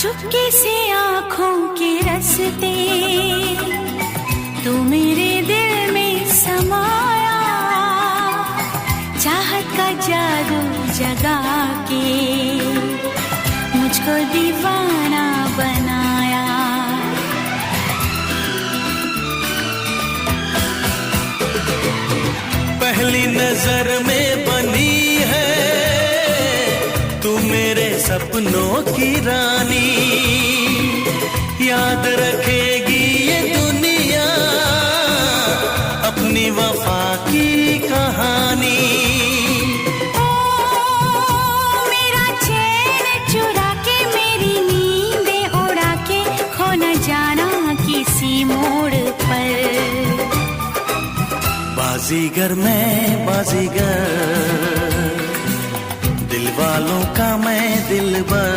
चुपके से आँखों के रस्ते तू मेरे दिल में समाया, चाहत का जादू जगा के मुझको दीवाना बनाया। पहली नजर में बनी है तू मेरे सपनों की रानी, याद रखेगी ये दुनिया अपनी वफा की कहानी। ओ मेरा चैन चुरा के मेरी नींदें उड़ा के खो न जाना किसी मोड़ पर। बाजीगर मैं बाजीगर, दिल वालों का मैं दिलबर।